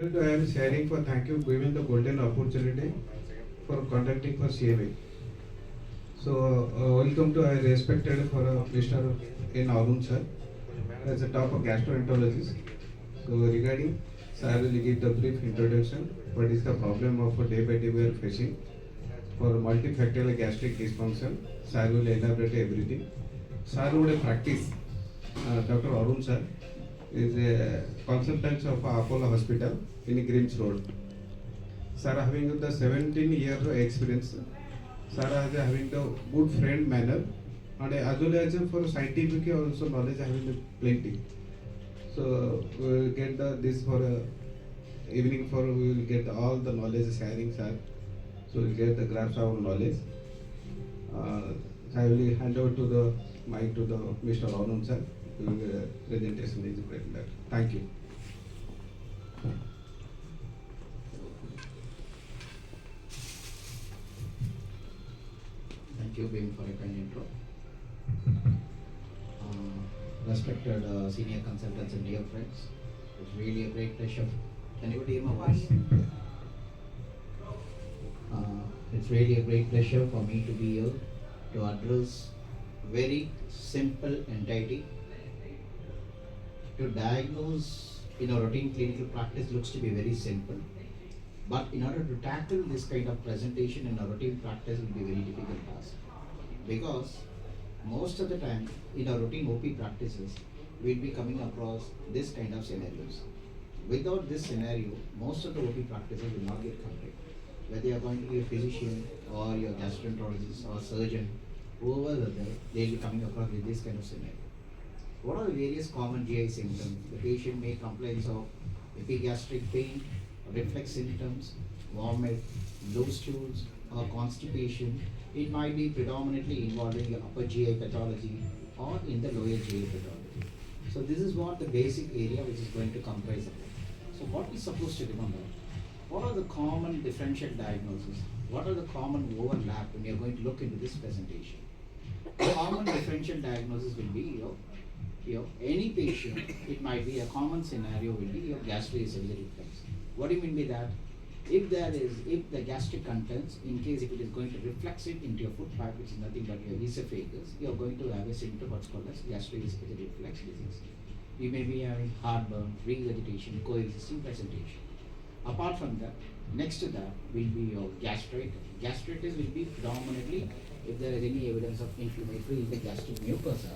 I am sharing for thank you giving the golden opportunity for conducting for CMA. So welcome to our respected for Mr. N. Arun sir as a top of gastroenterologist. So regarding, sir, I will give the brief introduction. What is the problem of day by day we are facing for multifactorial gastric dysfunction? Sir will elaborate everything. Sir would practice. Dr. Arun sir is a consultant of Apollo Hospital in Grimms Road. Sir having the 17 years of experience. Sir is having the good friend manner and as well as for scientific also knowledge having plenty. So we will get this for evening for we will get all the knowledge sharing, sir. So we will get the grasp of knowledge. I will hand over to the mic to the Mr. Arun sir. Presentation is prepared. Thank you. Thank you, Bim, for a kind intro. Respected senior consultants and dear friends, it's really a great pleasure. Can you hear my voice? It's really a great pleasure for me to be here to address very simple entity. To diagnose in a routine clinical practice looks to be very simple, but in order to tackle this kind of presentation in a routine practice will be very difficult task, because most of the time in our routine OP practices we'll be coming across this kind of scenarios. Without this scenario, most of the OP practices will not get complete. Whether you are going to be a physician or your gastroenterologist or surgeon, whoever are there, they'll be coming across with this kind of scenario. What are the various common GI symptoms? The patient may complain of epigastric pain, reflex symptoms, vomit, loose stools, or constipation. It might be predominantly involving the upper GI pathology or in the lower GI pathology. So this is what the basic area which is going to comprise of it. So what we're supposed to remember? What are the common differential diagnoses? What are the common overlap when you're going to look into this presentation? The common differential diagnosis will be any patient, it might be a common scenario will be your gastroesophageal reflux. What do you mean by that? If the gastric contents, in case if it is going to reflux it into your food pipe, which is nothing but your esophagus, you are going to have a symptom what's called as gastroesophageal reflux disease. You may be having heartburn, regurgitation, coexisting presentation. Apart from that, next to that will be your gastritis. Gastritis will be predominantly if there is any evidence of inflammatory in the gastric mucosa,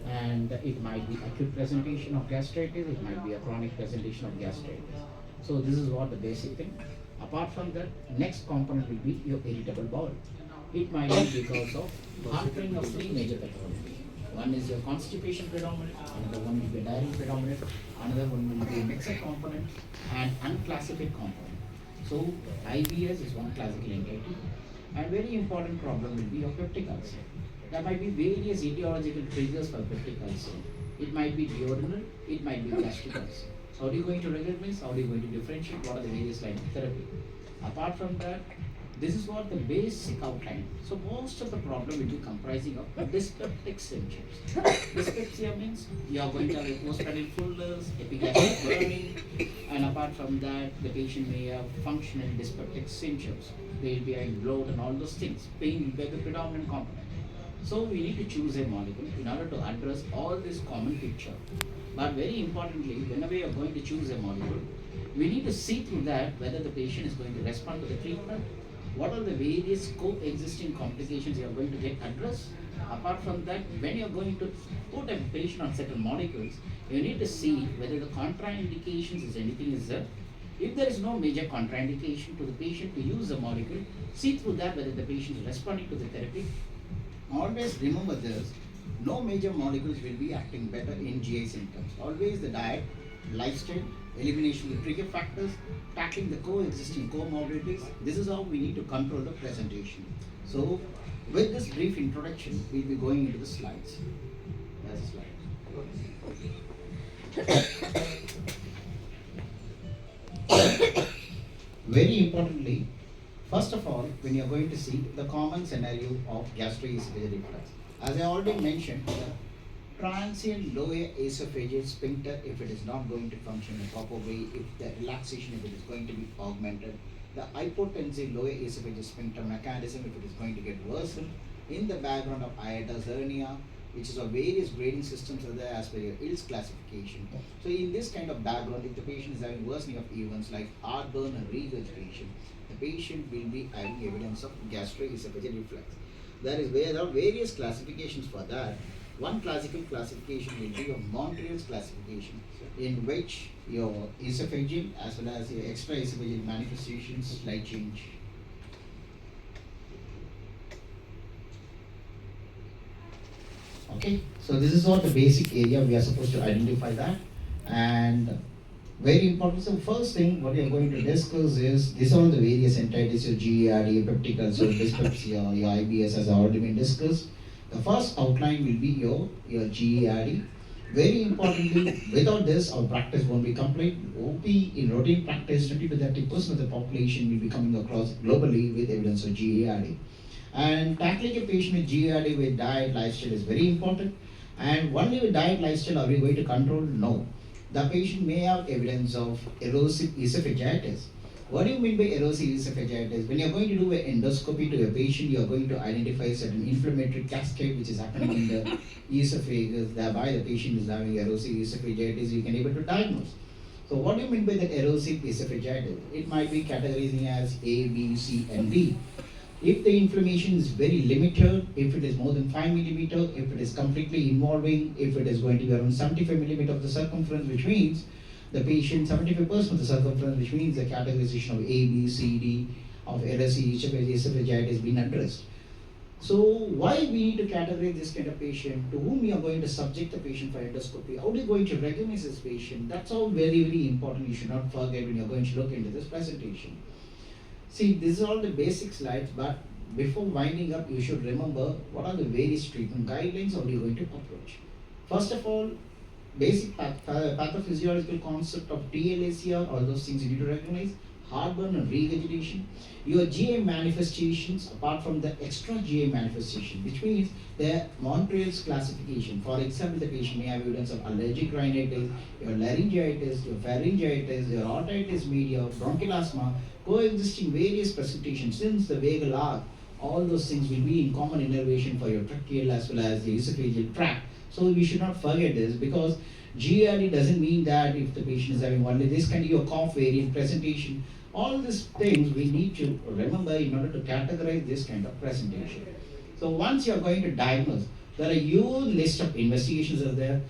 and it might be acute presentation of gastritis, it might be a chronic presentation of gastritis. So this is what the basic thing. Apart from that, next component will be your irritable bowel. It might be because of harboring of three major pathologies. One is your constipation predominant, another one will be diarrhea predominant, another one will be a mixed component and unclassified component. So IBS is one classical entity, and very important problem will be your peptic ulcer. There might be various etiological triggers for peptic ulcer. It might be duodenal, it might be gastric ulcer. So how are you going to recognize? How are you going to differentiate? What are the various lines of therapy? Apart from that, this is what the basic outline. So most of the problem will be comprising of dyspeptic symptoms. Dyspepsia means you are going to have a postprandial fullness, epigastric burning, and apart from that, the patient may have functional dyspeptic symptoms. They will be having bloat and all those things. Pain will be the predominant component. So we need to choose a molecule in order to address all this common picture. But very importantly, whenever you are going to choose a molecule, we need to see through that whether the patient is going to respond to the treatment, what are the various coexisting complications you are going to get addressed. Apart from that, when you are going to put a patient on certain molecules, you need to see whether the contraindications is anything is there. If there is no major contraindication to the patient to use the molecule, see through that whether the patient is responding to the therapy. Always remember this, no major molecules will be acting better in GI symptoms. Always the diet, lifestyle, elimination of trigger factors, tackling the coexisting comorbidities. This is how we need to control the presentation. So with this brief introduction, we'll be going into the slides. There's a slide. Very importantly, first of all, when you are going to see the common scenario of gastroesophageal reflux, as I already mentioned, transient lower esophageal sphincter, if it is not going to function in a proper way, if the relaxation, if it is going to be augmented, the hypotensive lower esophageal sphincter mechanism, if it is going to get worsened, in the background of hiatus hernia, which is of various grading systems are there as per your ILS classification. So in this kind of background, if the patient is having worsening of events like heartburn and regurgitation, the patient will be having evidence of gastroesophageal reflux. There are various classifications for that. One classical classification will be your Montreal's classification, in which your esophageal as well as your extraesophageal manifestations slight change. Okay, so this is what the basic area we are supposed to identify that, and very important. So first thing what we are going to discuss is these are the various entities, your GERD, peptic ulcer, dyspepsia, your IBS has already been discussed. The first outline will be your GERD. Very importantly, without this, our practice won't be complete. OP in routine practice, 20 to 30% of the population will be coming across globally with evidence of GERD. And tackling a patient with GERD with diet, lifestyle is very important. And only with diet, lifestyle are we going to control? No. The patient may have evidence of erosive esophagitis. What do you mean by erosive esophagitis? When you're going to do an endoscopy to a patient, you're going to identify certain inflammatory cascade which is happening in the esophagus, thereby the patient is having erosive esophagitis, you can able to diagnose. So what do you mean by that erosive esophagitis? It might be categorizing as A, B, C, and D. If the inflammation is very limited, if it is more than 5 millimeter, if it is completely involving, if it is going to be around 75 millimeter of the circumference, which means the patient 75% of the circumference, which means the categorization of A, B, C, D of erosive esophagitis has been addressed. So why we need to categorize this kind of patient? To whom you are going to subject the patient for endoscopy? How are you going to recognize this patient? That's all very, very important. You should not forget when you are going to look into this presentation. See, this is all the basic slides, but before winding up, you should remember what are the various treatment guidelines, how are you going to approach. First of all, basic pathophysiological concept of TLACR, all those things you need to recognize. Heartburn and regurgitation. Your GI manifestations, apart from the extra GI manifestation, which means the Montreal's classification. For example, the patient may have evidence of allergic rhinitis, your laryngitis, your pharyngitis, your otitis media, bronchial asthma, coexisting various presentations since the vagal arc. All those things will be in common innervation for your tracheal as well as the esophageal tract. So we should not forget this, because GERD doesn't mean that if the patient is having only this kind of cough variant presentation. All these things we need to remember in order to categorize this kind of presentation. So once you are going to diagnose, there are a huge list of investigations are there.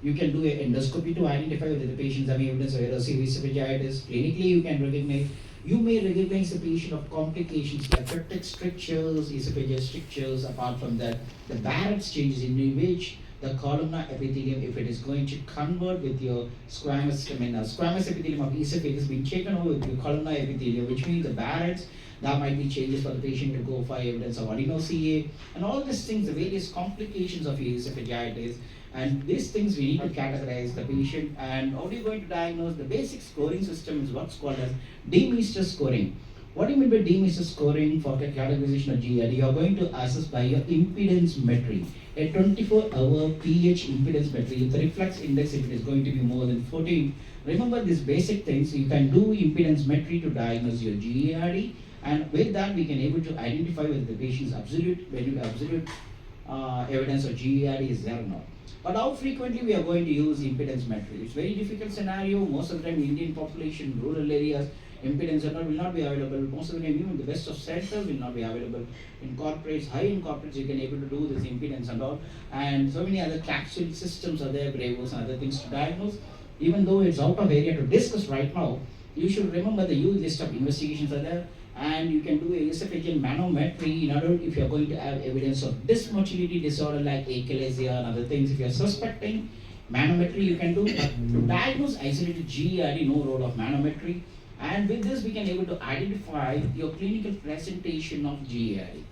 You can do an endoscopy to identify whether the patient is having evidence of erosive esophagitis. Clinically, you can recognize. You may recognize the patient of complications like peptic strictures, esophageal strictures. Apart from that, the Barrett's changes in which the columnar epithelium, if it is going to convert with your squamous epithelium of esophagus being taken over with your columnar epithelium, which means the Barrett's, that might be changes for the patient to go for evidence of adeno-CA, and all these things, the various complications of esophagitis. And these things we need to categorize the patient. And how are you going to diagnose? The basic scoring system is what's called as D-Meester scoring. What do you mean by D-Meester scoring for categorization of GERD? You are going to assess by your impedance metry. A 24-hour pH impedance metry with the reflex index, if it is going to be more than 14. Remember these basic things. You can do impedance metry to diagnose your GERD, and with that we can able to identify whether the patient's absolute evidence of GERD is there or not. But how frequently we are going to use impedance metry? It's very difficult scenario. Most of the time, Indian population, rural areas, impedance will not be available. Most of the time, even the best of centers will not be available. In corporates, high in corporates, you can able to do this impedance and all. And so many other capsule systems are there, Bravos and other things to diagnose. Even though it's out of area to discuss right now, you should remember the huge list of investigations are there. And you can do a esophageal manometry in order if you are going to have evidence of dysmotility disorder like achalasia and other things. If you are suspecting, manometry you can do. But to diagnose isolated GERD, no role of manometry. And with this, we can able to identify your clinical presentation of GERD.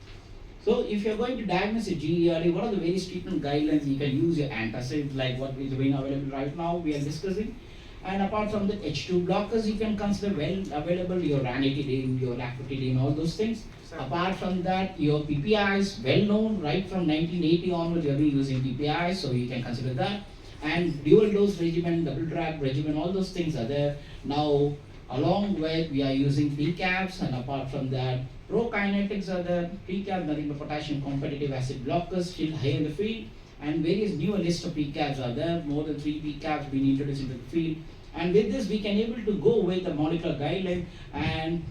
So if you are going to diagnose a GERD, what are the various treatment guidelines? You can use your antacids like what is being available right now, we are discussing. And apart from that, H2 blockers you can consider well available, your ranitidine, your lactotidine, all those things. Apart from that, your PPI is well known right from 1980 onwards. You have been using PPI, so you can consider that. And dual dose regimen, double drug regimen, all those things are there. Now, along with we are using PCABs, and apart from that, prokinetics are there. PCAB, nothing but potassium competitive acid blockers, still high in the field. And various newer list of PCABs are there. More than 3 PCABs being introduced into the field. And with this, we can able to go with the molecular guideline, and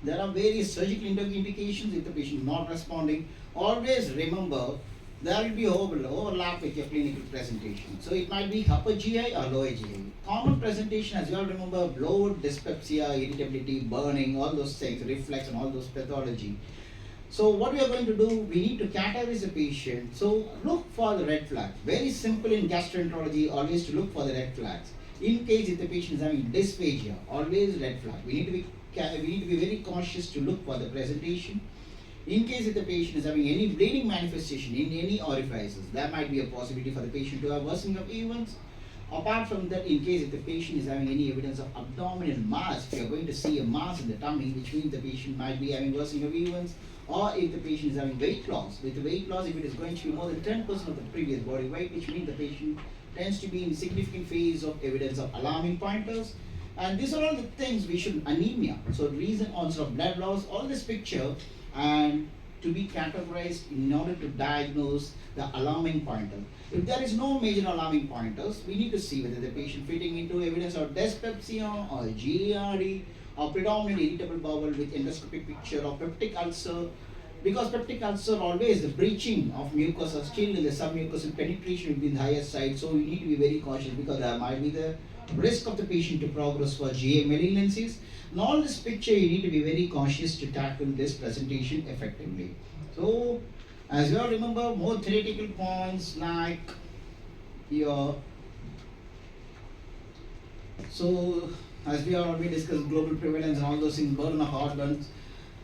there are various surgical indications if the patient is not responding. Always remember there will be overlap with your clinical presentation. So it might be upper GI or lower GI. Common presentation, as you all remember, bloat, dyspepsia, irritability, burning, all those things, reflex and all those pathology. So what we are going to do, we need to categorize the patient. So look for the red flags. Very simple in gastroenterology, always to look for the red flags. In case if the patient is having dysphagia, always red flag. We need to be very cautious to look for the presentation. In case if the patient is having any bleeding manifestation in any orifices, there might be a possibility for the patient to have worsening of events. Apart from that, in case if the patient is having any evidence of abdominal mass, if you are going to see a mass in the tummy, which means the patient might be having worsening of events. Or if the patient is having weight loss, with the weight loss, if it is going to be more than 10% of the previous body weight, which means the patient tends to be in significant phase of evidence of alarming pointers. And these are all the things we should, anemia, so reason also of blood loss, all this picture, and to be categorized in order to diagnose the alarming pointer. If there is no major alarming pointers, we need to see whether the patient fitting into evidence of dyspepsia or GERD or predominant irritable bowel with endoscopic picture or peptic ulcer. Because peptic ulcer, always the breaching of mucosa still in the submucosal penetration will be in the higher side, so we need to be very cautious because there might be the risk of the patient to progress for GA malignancies. In all this picture, you need to be very cautious to tackle this presentation effectively. So, as you all remember, more theoretical points like your, so as we are already discussed, global prevalence and all those things, burden of organs.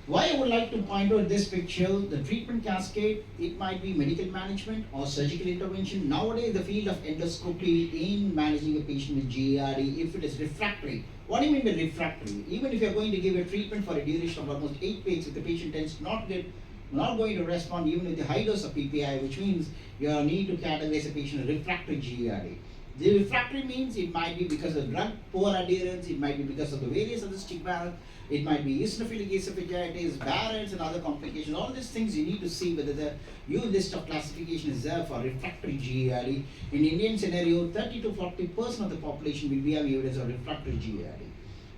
Why I would like to point out this picture, the treatment cascade, it might be medical management or surgical intervention. Nowadays, the field of endoscopy in managing a patient with GERD, if it is refractory. What do you mean by refractory? Even if you are going to give a treatment for a duration of almost 8 weeks, if the patient tends not going to respond even with the high dose of PPI, which means you need to categorize a patient as refractory GERD. The refractory means it might be because of drug poor adherence, it might be because of the various other stigma, it might be eosinophilic esophagitis, Barrett's and other complications. All these things you need to see whether the new list of classification is there for refractory GERD. In Indian scenario, 30 to 40% of the population will be having evidence of refractory GERD.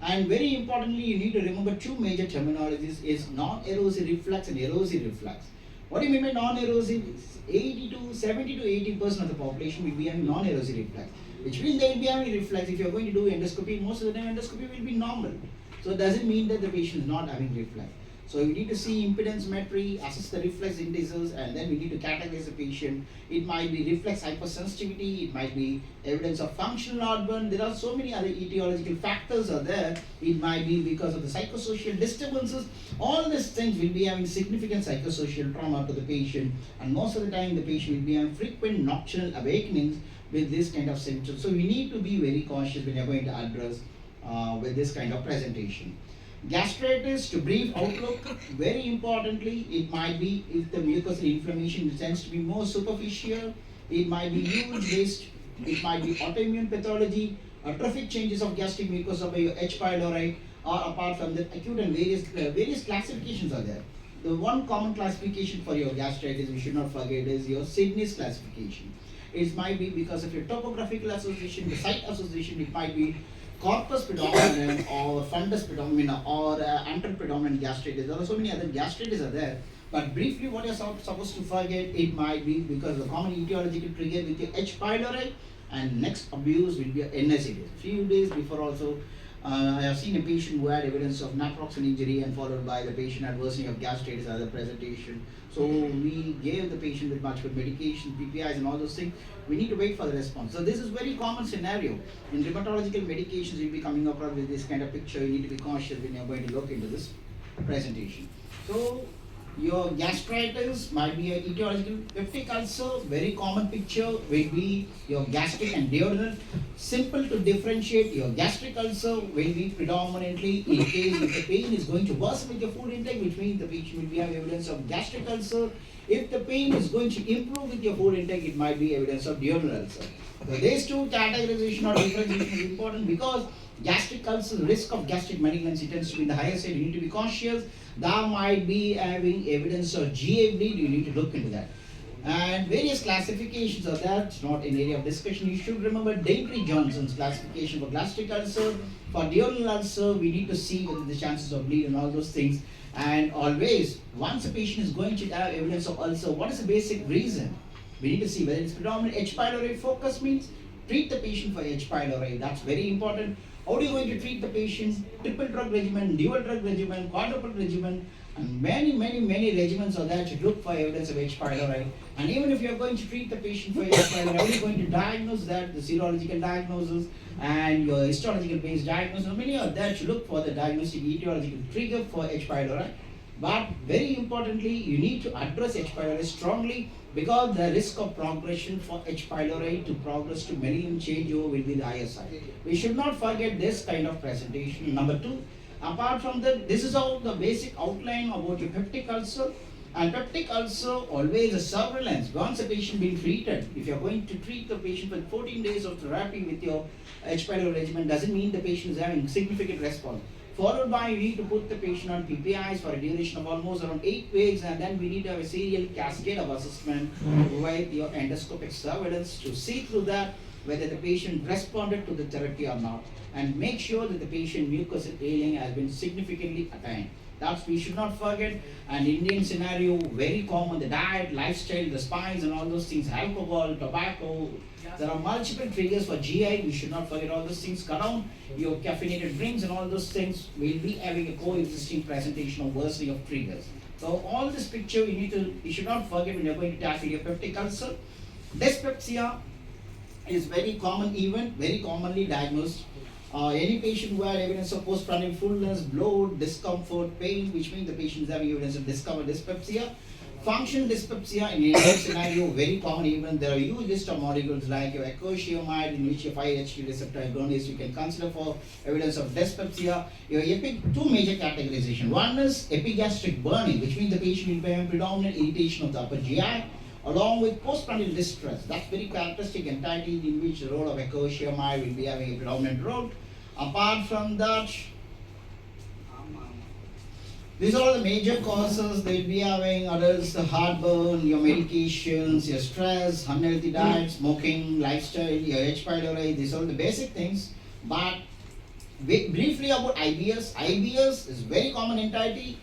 And very importantly, you need to remember two major terminologies is non-erosive reflux and erosive reflux. What do you mean by non-erosive? 70 to 80% of the population will be having non-erosive reflux, which means they will be having reflux. If you are going to do endoscopy, most of the time endoscopy will be normal. So it doesn't mean that the patient is not having reflux. So we need to see impedance metry, assess the reflex indices, and then we need to categorize the patient. It might be reflex hypersensitivity, it might be evidence of functional heartburn. There are so many other etiological factors are there. It might be because of the psychosocial disturbances. All these things will be having significant psychosocial trauma to the patient, and most of the time the patient will be having frequent nocturnal awakenings with this kind of symptoms. So we need to be very cautious when you're going to address with this kind of presentation. Gastritis, to brief outlook, very importantly, it might be if the mucosal inflammation tends to be more superficial, it might be urine-based, it might be autoimmune pathology, atrophic changes of gastric mucosa by your H. pylori, or apart from that, acute and various classifications are there. The one common classification for your gastritis we should not forget is your Sydney's classification. It might be because of your topographical association, the site association, it might be corpus predominant or fundus predominant or antral predominant gastritis. There are so many other gastritis are there. But briefly, what you're supposed to forget, it might be because the common etiological trigger with your H. pylori, and next abuse will be NSAIDs. Few days before also, I have seen a patient who had evidence of naproxen injury and followed by the patient had worsening of gastritis as a presentation. So we gave the patient with multiple medication, PPIs and all those things. We need to wait for the response. So this is very common scenario. In rheumatological medications, you'll be coming across with this kind of picture. You need to be cautious when you're going to look into this presentation. So Your gastritis might be a etiological peptic ulcer. Very common picture will be your gastric and duodenal. Simple to differentiate. Your gastric ulcer will be predominantly in case if the pain is going to worsen with your food intake, which means the patient will be having evidence of gastric ulcer. If the pain is going to improve with your food intake, it might be evidence of duodenal ulcer. So these two categorization or differentiation is important because gastric ulcer, risk of gastric malignancy tends to be in the higher side. You need to be cautious. That might be having evidence of GA bleed. You need to look into that. And various classifications of that, it's not an area of discussion. You should remember Daintree Johnson's classification for gastric ulcer. For duodenal ulcer, we need to see whether the chances of bleed and all those things. And always, once a patient is going to have evidence of ulcer, what is the basic reason? We need to see whether it's predominant H. pylori focus means treat the patient for H. pylori. That's very important. How are you going to treat the patient? Triple drug regimen, dual drug regimen, quadruple regimen, and many regimens are there to look for evidence of H. pylori. And even if you're going to treat the patient for H. pylori, how are you going to diagnose that? The serological diagnosis and your histological based diagnosis, many are there to look for the diagnostic etiological trigger for H. pylori. But very importantly, you need to address H. pylori strongly because the risk of progression for H. pylori to progress to malignant changeover will be the higher side. We should not forget this kind of presentation. Number two, apart from that, this is all the basic outline about your peptic ulcer. And peptic ulcer, always a surveillance. Once a patient being treated, if you're going to treat the patient with 14 days of therapy with your H. pylori regimen, doesn't mean the patient is having significant response. Followed by, you need to put the patient on PPIs for a duration of almost around 8 weeks, and then we need to have a serial cascade of assessment with your endoscopic surveillance to see through that whether the patient responded to the therapy or not, and make sure that the patient mucosal healing has been significantly attained. That's we should not forget. And Indian scenario, very common, the diet, lifestyle, the spines and all those things, alcohol, tobacco. There are multiple triggers for GI. We should not forget all those things. Cut down your caffeinated drinks and all those things will be having a coexisting presentation of worsening of triggers. So all this picture you should not forget when you're going to tackle your peptic ulcer. Dyspepsia is very common event, very commonly diagnosed. Any patient who had evidence of postprandial fullness, bloat, discomfort, pain, which means the patient is having evidence of discovered dyspepsia. Functional dyspepsia in a scenario, very common even. There are huge list of molecules like your ecoshiamide, in which your 5-HT receptor agonist you can consider for evidence of dyspepsia. Your two major categorization. One is epigastric burning, which means the patient will be having predominant irritation of the upper GI, along with postprandial distress. That's very characteristic entity in which the role of ecoshiamide will be having a predominant role. Apart from that, these are all the major causes. They'll be having others, the heartburn, your medications, your stress, unhealthy diet, smoking, lifestyle, your H. pylori. These are all the basic things. But briefly about IBS. IBS is very common entity.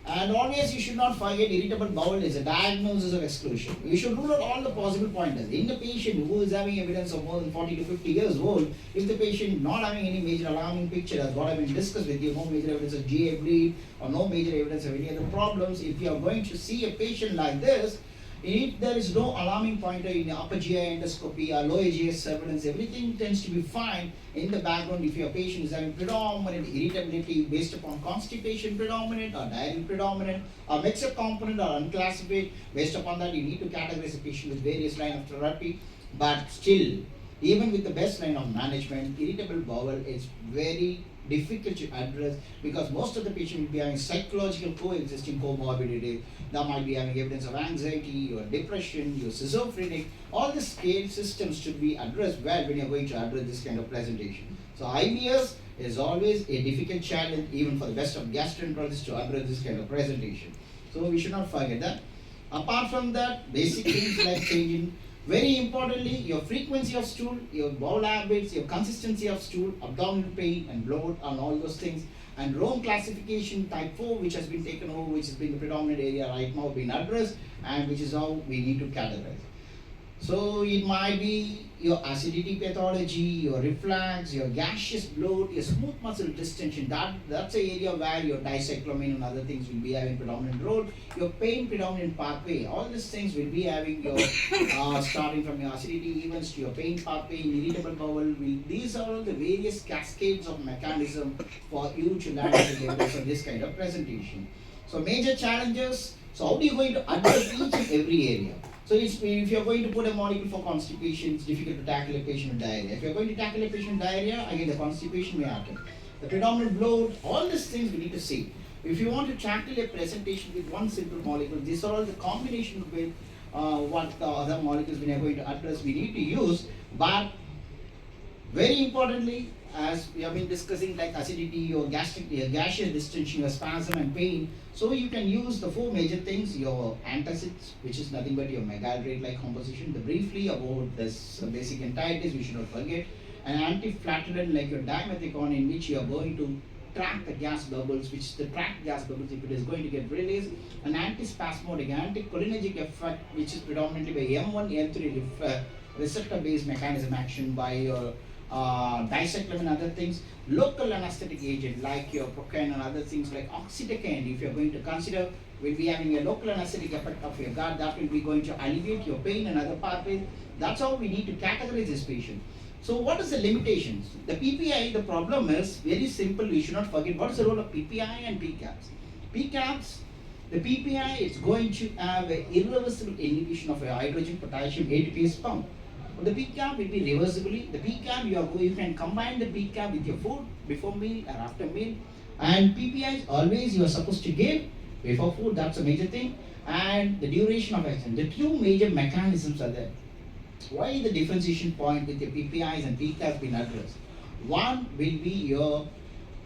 And always you should not forget irritable bowel is a diagnosis of exclusion. You should rule out all the possible pointers. In the patient who is having evidence of more than 40 to 50 years old, if the patient not having any major alarming picture, as what I've been discussed with you, no major evidence of GA bleed or no major evidence of any other problems, if you are going to see a patient like this, if there is no alarming pointer in the upper GI endoscopy or lower GI surveillance, everything tends to be fine in the background. If your patient is having predominant irritability based upon constipation predominant or diarrhea predominant or mixed component or unclassified, based upon that you need to categorize a patient with various line of therapy. But still, even with the best line of management, irritable bowel is very difficult to address because most of the patient will be having psychological coexisting comorbidity. They might be having evidence of anxiety or depression, your schizophrenic. All the scale systems should be addressed well when you're going to address this kind of presentation. So IBS is always a difficult challenge even for the best of gastroenterologists to address this kind of presentation. So we should not forget that. Apart from that, basic things like changing. Very importantly, your frequency of stool, your bowel habits, your consistency of stool, abdominal pain and bloat and all those things. And Rome classification type 4, which has been taken over, which has been the predominant area right now being addressed, and which is how we need to categorize. So it might be your acidity pathology, your reflux, your gaseous bloat, your smooth muscle distension. That's an area where your dicyclomine and other things will be having predominant role. Your pain predominant pathway, all these things will be having your starting from your acidity events to your pain pathway, irritable bowel. These are all the various cascades of mechanism for you to land the levels of this kind of presentation. So major challenges. So how are you going to address each and every area? So if you're going to put a molecule for constipation, it's difficult to tackle a patient with diarrhea. If you're going to tackle a patient with diarrhea, again the constipation may happen. The predominant bloat, all these things we need to see. If you want to tackle a presentation with one simple molecule, these are all the combination with what the other molecules we are going to address we need to use. But very importantly, as we have been discussing, like acidity or gaseous distension or spasm and pain, so you can use the four major things: your antacids, which is nothing but your megalrate-like composition. The briefly about this basic entities, we should not forget. An anti-flatulent like your dimethicone, in which you are going to track the gas bubbles, which is the trapped gas bubbles if it is going to get released. An antispasmodic, anticholinergic effect, which is predominantly by M1, M3 receptor-based mechanism action by your dicyclone and other things. Local anesthetic agent like your procaine and other things like oxytocin, if you're going to consider, will be having a local anesthetic effect of your gut that will be going to alleviate your pain and other pathways. That's how we need to categorize this patient. So what is the limitations? The PPI, the problem is very simple. You should not forget what is the role of PPI and PCABs. PCABs, the PPI is going to have an irreversible inhibition of a hydrogen potassium ATPase pump. The PCAB will be reversibly. The PCAB you can combine the PCAB with your food before meal or after meal. And PPI is always you are supposed to give before food. That's a major thing. And the duration of action. The two major mechanisms are there. Why the differentiation point with the PPIs and PCABs been addressed? One will be your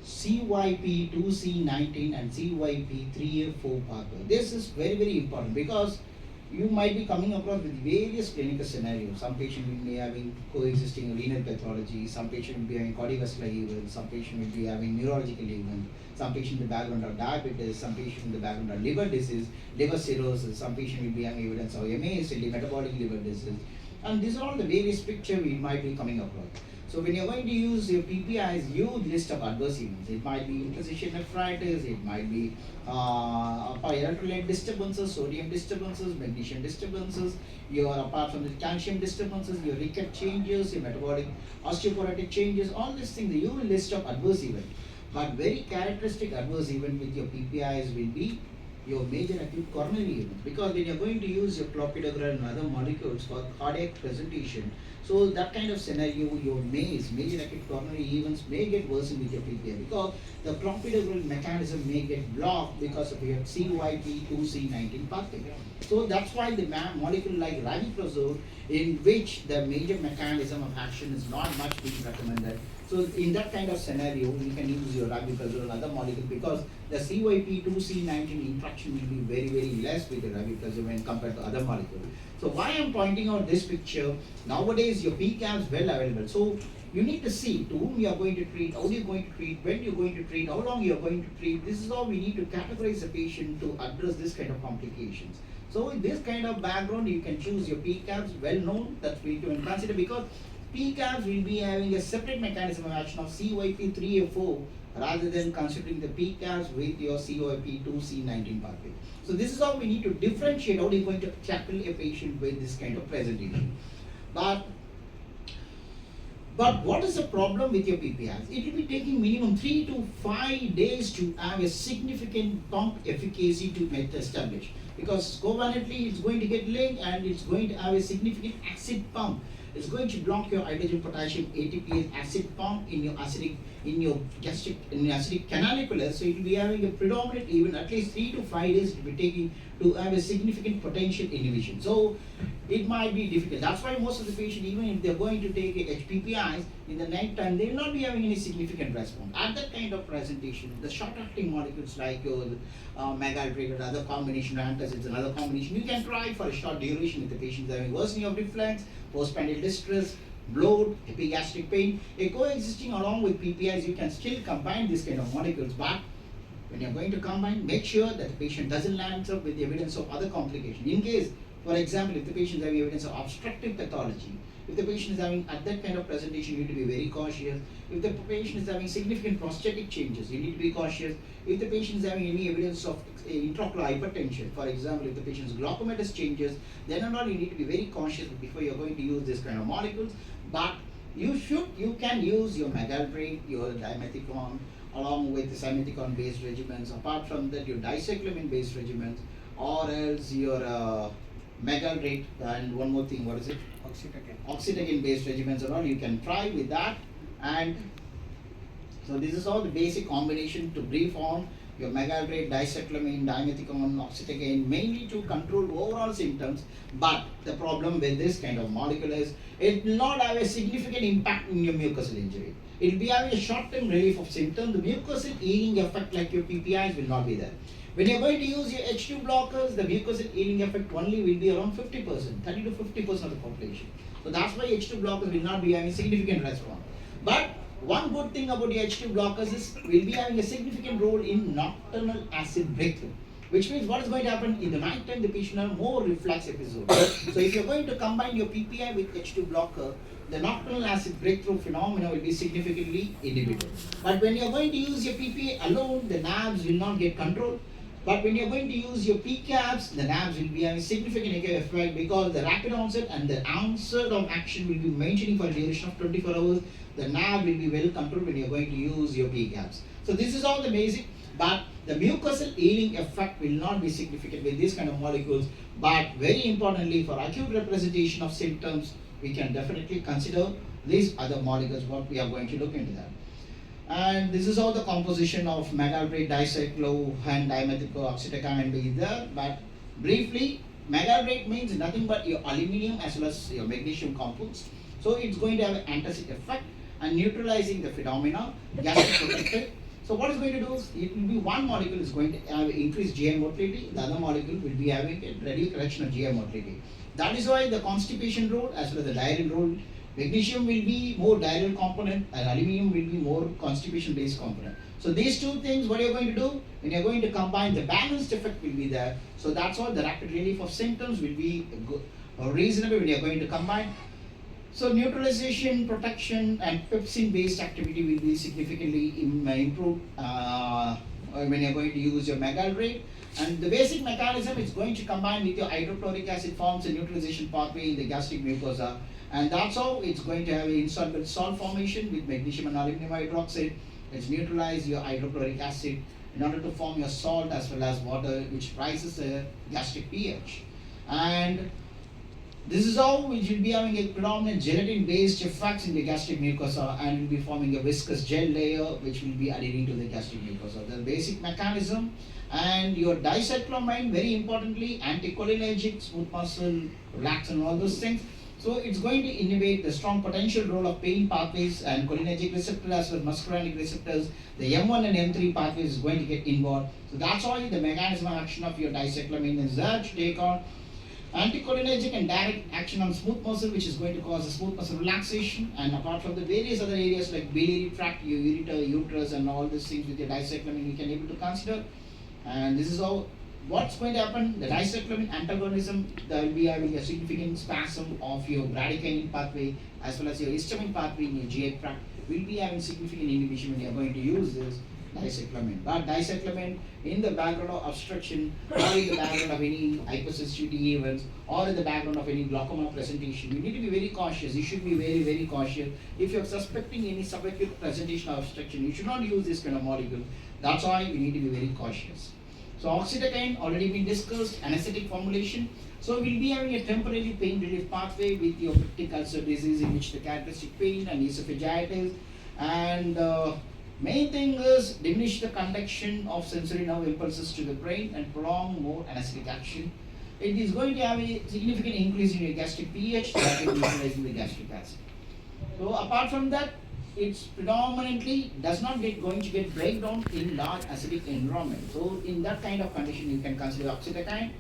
CYP2C19 and CYP3A4 pathway. This is very, very important because you might be coming across with various clinical scenarios. Some patient will be having coexisting renal pathology, some patient will be having cardiovascular events, some patient will be having neurological events, some patient in the background of diabetes, some patient in the background of liver disease, liver cirrhosis, some patient will be having evidence of MASLD, metabolic liver disease. And these are all the various pictures we might be coming across. So when you're going to use your PPIs, huge list of adverse events. It might be interstitial nephritis, it might be electrolyte disturbances, sodium disturbances, magnesium disturbances, apart from the calcium disturbances, your ricket changes, your metabolic osteoporotic changes, all these things, the huge list of adverse events. But very characteristic adverse event with your PPIs will be your major acute coronary event, because when you're going to use your clopidogrel and other molecules for cardiac presentation, so that kind of scenario, your major acute coronary events may get worsened with your PPI because the clopidogrel mechanism may get blocked because of your CYP2C19 pathway. So that's why the molecule like rabiprazole, in which the major mechanism of action is not much being recommended. So in that kind of scenario, you can use your rabiprazole or other molecule because the CYP2C19 interaction will be very, very less with the rabiprazole when compared to other molecules. So why I'm pointing out this picture, nowadays your PCAB is well available. So you need to see to whom you are going to treat, how you're going to treat, when you're going to treat, how long you're going to treat. This is how we need to categorize the patient to address this kind of complications. So in this kind of background, you can choose your PCABs, well known, that we can consider because PCABs will be having a separate mechanism of action of CYP3A4 rather than considering the PCABs with your CYP2C19 pathway. So this is how we need to differentiate how you're going to tackle a patient with this kind of presentation. But what is the problem with your PPIs? It will be taking minimum 3 to 5 days to have a significant pump efficacy to establish. Because covalently it's going to get linked and it's going to have a significant acid pump. It's going to block your hydrogen potassium ATPase acid pump in your acidic canalicula. So it will be having a predominant, even at least 3 to 5 days to be taking to have a significant potential inhibition. So it might be difficult. That's why most of the patients, even if they're going to take HPPIs in the night time, they will not be having any significant response. At that kind of presentation, the short-acting molecules like your megaltrate, other combination of antacids, another combination, you can try for a short duration if the patient is having worsening of reflux, postprandial distress, bloat, epigastric pain. Coexisting along with PPIs, you can still combine this kind of molecules, but when you're going to combine, make sure that the patient doesn't land up with the evidence of other complications. In case, for example, if the patient is having evidence of obstructive pathology, if the patient is having at that kind of presentation, you need to be very cautious. If the patient is having significant prostatic changes, you need to be cautious. If the patient is having any evidence of intraocular hypertension, for example, if the patient's glaucomatous changes, then and all you need to be very cautious before you're going to use this kind of molecules. But you can use your megaltrate, your dimethicone, along with simethicone based regimens. Apart from that, your dicyclamine based regimens, or else your megalrate, and one more thing, what is it? Oxytocin based regimens and all, you can try with that. And so this is all the basic combination to brief on your megalrate, dicyclamine, dimethicone, oxytocin, mainly to control overall symptoms. But the problem with this kind of molecule is it will not have a significant impact in your mucosal injury. It will be having a short-term relief of symptoms. The mucosal healing effect like your PPIs will not be there. When you're going to use your H2 blockers, the mucosal healing effect only will be around 50%, 30 to 50% of the population. So that's why H2 blockers will not be having significant response. But one good thing about the H2 blockers is will be having a significant role in nocturnal acid breakthrough, which means what is going to happen in the night time, the patient have more reflux episodes. So if you're going to combine your PPI with H2 blocker, the nocturnal acid breakthrough phenomena will be significantly inhibited. But when you're going to use your PPI alone, the NABs will not get controlled. But when you're going to use your PCABs, the NABs will be having significant negative effect because the rapid onset and the onset of action will be maintaining for a duration of 24 hours. The NAB will be well controlled when you're going to use your PCABs. So this is all the basic, but the mucosal healing effect will not be significant with these kind of molecules. But very importantly, for acute representation of symptoms, we can definitely consider these other molecules, what we are going to look into that. And this is how the composition of megalrate, dicyclo, and dimethylco-oxytocin be there. But briefly, megalrate means nothing but your aluminum as well as your magnesium compounds. So it's going to have an antacid effect and neutralizing the phenomena, gastroprotective. So what it's going to do is it will be one molecule is going to have increased GI motility, the other molecule will be having a reduction of GI motility. That is why the constipation role as well as the diarrheal role. Magnesium will be more diarrheal component and aluminum will be more constipation based component. So these two things, what you're going to do, when you're going to combine, the balanced effect will be there. So that's why the rapid relief of symptoms will be good, reasonable when you're going to combine. So neutralization, protection, and pepsin based activity will be significantly improved when you're going to use your megalrate. And the basic mechanism is going to combine with your hydrochloric acid, forms a neutralization pathway in the gastric mucosa. And that's how it's going to have an insoluble salt formation with magnesium and aluminum hydroxide. It's neutralize your hydrochloric acid in order to form your salt as well as water, which rises the gastric pH. And this is how which will be having a predominant gelatin-based effects in the gastric mucosa and will be forming a viscous gel layer which will be adhering to the gastric mucosa. The basic mechanism. And your dicyclamine, very importantly, anticholinergic, smooth muscle, relaxant, and all those things. So it's going to inhibit the strong potential role of pain pathways and cholinergic receptors as well as muscarinic receptors. The M1 and M3 pathways is going to get involved. So that's why the mechanism of action of your dicyclamine is there to take on anticholinergic and direct action on smooth muscle, which is going to cause a smooth muscle relaxation. And apart from the various other areas like biliary tract, your ureter, uterus, and all these things with your dicyclamine, you can able to consider. And this is how what's going to happen. The dicyclamine antagonism, there will be having a significant spasm of your bradykinin pathway as well as your histamine pathway in your GI tract will be having significant inhibition when you are going to use this dicyclamine. But dicyclamine in the background of obstruction or in the background of any hypersensitivity events or in the background of any glaucoma presentation, you need to be very cautious. You should be very, very cautious. If you're suspecting any subacute presentation of obstruction, you should not use this kind of molecule. That's why you need to be very cautious. So oxytocin already been discussed, anesthetic formulation. So we'll be having a temporary pain relief pathway with your peptic ulcer disease in which the characteristic pain and esophagitis. And main thing is diminish the conduction of sensory nerve impulses to the brain and prolong more anesthetic action. It is going to have a significant increase in your gastric pH that will be utilizing the gastric acid. So apart from that, it's predominantly does not going to get breakdown in large acidic environment. So in that kind of condition, you can consider oxytocin.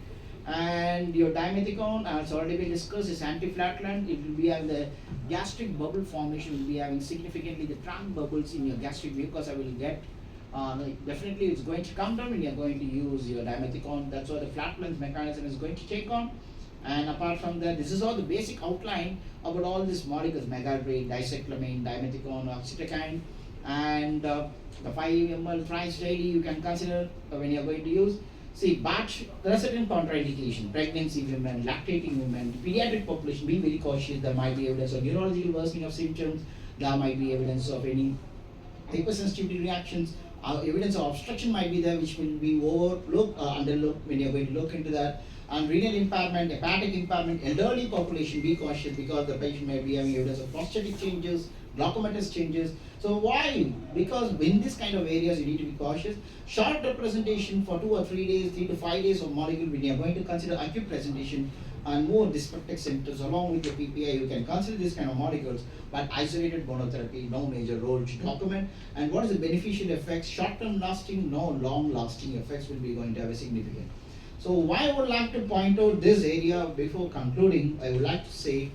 And your dimethicone, as already been discussed, is anti-flatulent. It will be having the gastric bubble formation will be having significantly the trunk bubbles in your gastric mucosa will get. Definitely, it's going to come down when you're going to use your dimethicone. That's what the flatulence mechanism is going to take on. And apart from that, this is all the basic outline about all these molecules: megalrate, dicyclamine, dimethicone, oxytocin, and the 5 ml thrice daily you can consider when you're going to use. See, but there are certain contraindications: pregnancy women, lactating women, pediatric population. Be very cautious. There might be evidence of neurological worsening of symptoms. There might be evidence of any hypersensitivity reactions, evidence of obstruction might be there, which will be overlooked, underlooked when you're going to look into that. And renal impairment, hepatic impairment, elderly population, be cautious because the patient may be having evidence of prosthetic changes, glaucomatous changes. So why? Because in this kind of areas you need to be cautious. Short representation for 2 or 3 days, 3 to 5 days of molecule when you are going to consider acute presentation and more dyspeptic symptoms along with the PPI, you can consider this kind of molecules, but isolated monotherapy, no major role to document. And what is the beneficial effects? Short-term lasting, no long-lasting effects will be going to have a significant. So why I would like to point out this area before concluding, I would like to say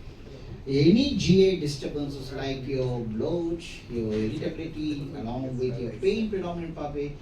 any GA disturbances like your bloat, your irritability, along with your pain predominant pathway,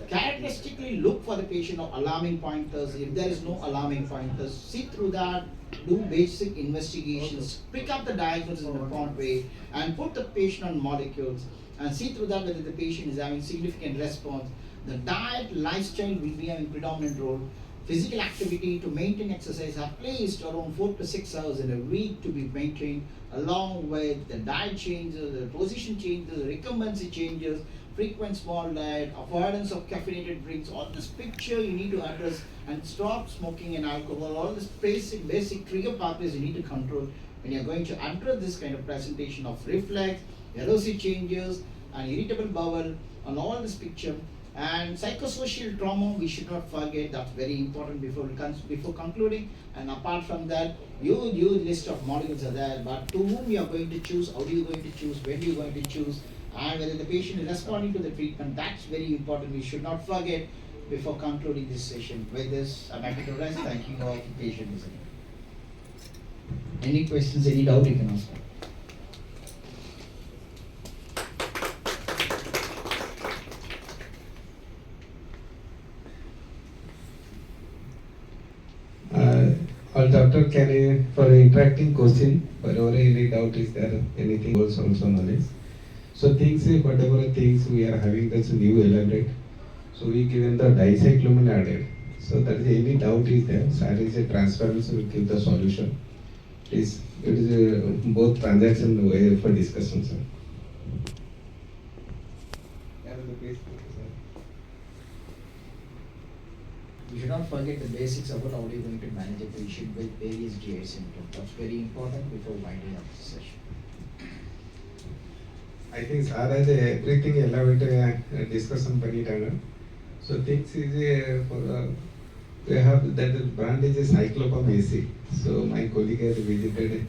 characteristically look for the patient of alarming pointers. If there is no alarming pointers, see through that, do basic investigations, pick up the diagnosis in a prompt way, and put the patient on molecules, and see through that whether the patient is having significant response. The diet, lifestyle will be having predominant role. Physical activity to maintain exercise are placed around 4 to 6 hours in a week to be maintained, along with the diet changes, the position changes, the recumbency changes, frequent small diet, avoidance of caffeinated drinks. All this picture you need to address, and stop smoking and alcohol. All this basic trigger pathways you need to control when you're going to address this kind of presentation of reflex, erosive changes, and irritable bowel, and all this picture. And psychosocial trauma, we should not forget, that's very important before concluding. And apart from that, huge list of modules are there, but to whom you are going to choose, how are you going to choose, when are you going to choose, and whether the patient is responding to the treatment, that's very important. We should not forget before concluding this session. With this, I'm happy to rest. Thank you all for patient listening. Any questions, any doubt you can ask. All doctor can for interacting question, wherever any doubt is there, anything also knowledge. So things, whatever things we are having, that's new elaborate. So we given the dicyclomine added. So that is any doubt is there. Sir is a transparency will give the solution. It is both transaction way for discussion, sir. You should not forget the basics about how you're going to manage a patient with various GI symptoms. That's very important before winding up the session. I think sir has everything elaborate discussion பண்ணிட்டாங்க. So things is for we have that brand is a Cyclopam AC. So my colleague has visited